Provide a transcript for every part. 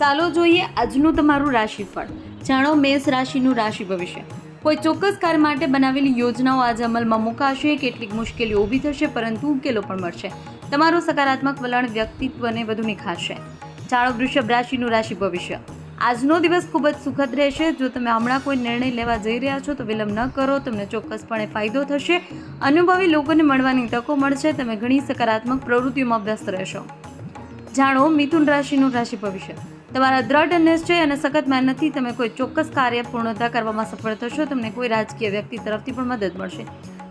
ચાલો જોઈએ આજનું તમારું રાશિફળ. જાણો મેષ રાશિનું રાશિ ભવિષ્ય. કોઈ ચોક્કસ કાર્ય માટે બનાવેલી યોજનાઓ આજે અમલમાં મુકાશે. કેટલીક મુશ્કેલીઓ ઊભી થશે પરંતુ ઉકેલો પણ મળશે. તમારું સકારાત્મક વલણ વ્યક્તિત્વને વધુ નિખારશે. જાણો વૃષભ રાશિનું રાશિ ભવિષ્ય. આજનો દિવસ ખૂબ જ સુખદ રહેશે. જો તમે હમણાં કોઈ નિર્ણય લેવા જઈ રહ્યા છો તો વિલંબ ન કરો, તમને ચોક્કસપણે ફાયદો થશે. અનુભવી લોકોને મળવાની તકો મળશે. તમે ઘણી સકારાત્મક પ્રવૃત્તિઓમાં વ્યસ્ત રહેશો. જાણો મિથુન રાશિનું રાશિ ભવિષ્ય. તમારા દ્રઢ નિશ્ચય અને સખત મહેનતથી તમે કોઈ ચોક્કસ કાર્ય પૂર્ણતા કરવામાં સફળ થશો. તમને કોઈ રાજકીય વ્યક્તિ તરફથી પણ મદદ મળશે.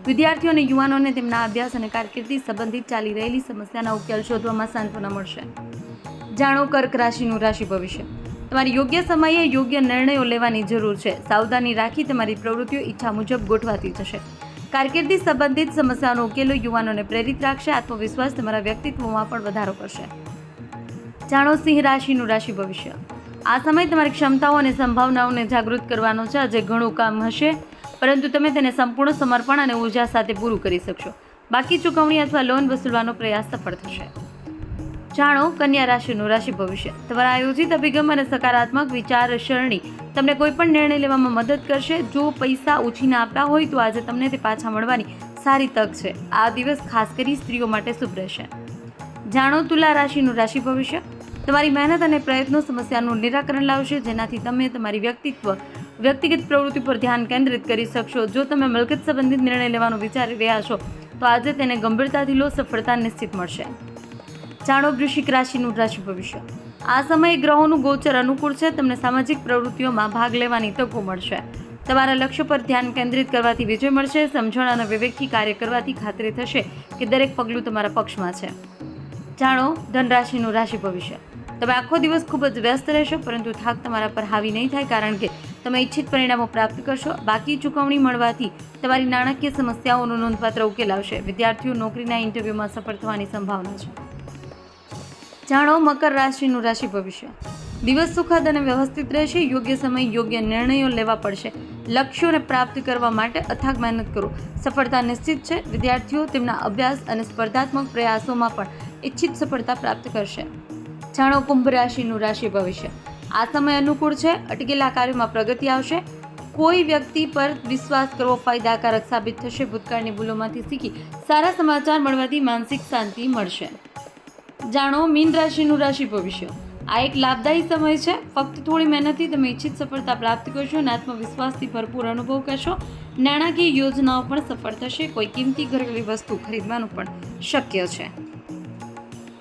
વિદ્યાર્થીઓ અને યુવાનોને તેમના અભ્યાસ અને કારકિર્દી સંબંધિત ચાલી રહેલી સમસ્યાના ઉકેલ શોધવામાં સાંત્વના મળશે. જાણો કર્ક રાશિનું રાશિ ભવિષ્ય. તમારી યોગ્ય સમયે યોગ્ય નિર્ણયો લેવાની જરૂર છે. સાવધાની રાખી તમારી પ્રવૃત્તિઓ ઈચ્છા મુજબ ગોઠવાતી થશે. કારકિર્દી સંબંધિત સમસ્યાનો ઉકેલો યુવાનોને પ્રેરિત રાખશે. આત્મવિશ્વાસ તમારા વ્યક્તિત્વમાં પણ વધારો કરશે. જાણો સિંહ રાશિનું રાશિ ભવિષ્ય. આ સમય તમારી ક્ષમતાઓ અને સંભાવનાઓને જાગૃત કરવાનો છે. આજે ઘણું કામ હશે પરંતુ તમે તેને સંપૂર્ણ સમર્પણ અને ઉર્જા સાથે પૂરું કરી શકશો. બાકી ચૂકવણી અથવા લોન વસૂલવાનો પ્રયાસ સફળ થશે. જાણો કન્યા રાશિનું રાશિ ભવિષ્ય. તમારા આયોજિત અભિગમ અને સકારાત્મક વિચારસરણી તમને કોઈ પણ નિર્ણય લેવામાં મદદ કરશે. જો પૈસા ઉછીના આપ્યા હોય તો આજે તમને તે પાછા મળવાની સારી તક છે. આ દિવસ ખાસ કરી સ્ત્રીઓ માટે શુભ રહેશે. જાણો તુલા રાશિનું રાશિ ભવિષ્ય. તમારી મહેનત અને પ્રયત્નો સમસ્યાનું નિરાકરણ લાવશે, જેનાથી તમે તમારી વ્યક્તિગત પ્રવૃત્તિ પર ધ્યાન કેન્દ્રિત કરી શકશો. જો તમે મિલકત સંબંધિત નિર્ણય લેવાનું વિચારી રહ્યા છો તો આજે તેને ગંભીરતાથી લો. સફળતા નિશ્ચિત મળશે. જાણો વૃશ્ચિક રાશિનું રાશિ ભવિષ્ય. આ સમયે ગ્રહોનું ગોચર અનુકૂળ છે. તમને સામાજિક પ્રવૃત્તિઓમાં ભાગ લેવાની તકો મળશે. તમારા લક્ષ્ય પર ધ્યાન કેન્દ્રિત કરવાથી વિજય મળશે. સમજણ અને વિવેકથી કાર્ય કરવાથી ખાતરી થશે કે દરેક પગલું તમારા પક્ષમાં છે. જાણો ધન રાશિનું રાશિ ભવિષ્ય. તમે આખો દિવસ ખૂબ જ વ્યસ્ત રહેશો પરંતુ થાક તમારા પર હાવી નહીં થાય, કારણ કે તમે ઈચ્છિત પરિણામો પ્રાપ્ત કરશો. બાકી ચૂકવણી મળવાથી તમારી નાણાકીય સમસ્યાઓનો નોંધપાત્ર ઉકેલ આવશે. વિદ્યાર્થીઓ નોકરીના ઇન્ટરવ્યૂમાં સફળ થવાની સંભાવના છે. જાણો મકર રાશિનું રાશિ ભવિષ્ય. દિવસ સુખદ અને વ્યવસ્થિત રહેશે. યોગ્ય સમય યોગ્ય નિર્ણયો લેવા પડશે. લક્ષ્યોને પ્રાપ્ત કરવા માટે અથાગ મહેનત કરો. સફળતા નિશ્ચિત છે. વિદ્યાર્થીઓ તેમના અભ્યાસ અને સ્પર્ધાત્મક પ્રયાસોમાં પણ ઈચ્છિત સફળતા પ્રાપ્ત કરશે. જાણો કુંભ રાશિનું રાશિ ભવિષ્ય. આ સમય અનુકૂળ છે. અટકેલા કાર્યોમાં પ્રગતિ આવશે. કોઈ વ્યક્તિ પર વિશ્વાસ કરવો ફાયદાકારક સાબિત થશે. ભૂતકાળની ભૂલોમાંથી શીખી સારા સમાચાર મળવાથી માનસિક શાંતિ મળશે. જાણો મીન રાશિનું રાશિ ભવિષ્ય. આ એક લાભદાયી સમય છે. ફક્ત થોડી મહેનતથી તમે ઈચ્છિત સફળતા પ્રાપ્ત કરશો અને આત્મવિશ્વાસથી ભરપૂર અનુભવ કરશો. નાણાકીય યોજનાઓ પણ સફળ થશે. કોઈ કિંમતી ઘરેલું વસ્તુ ખરીદવાનું પણ શક્ય છે.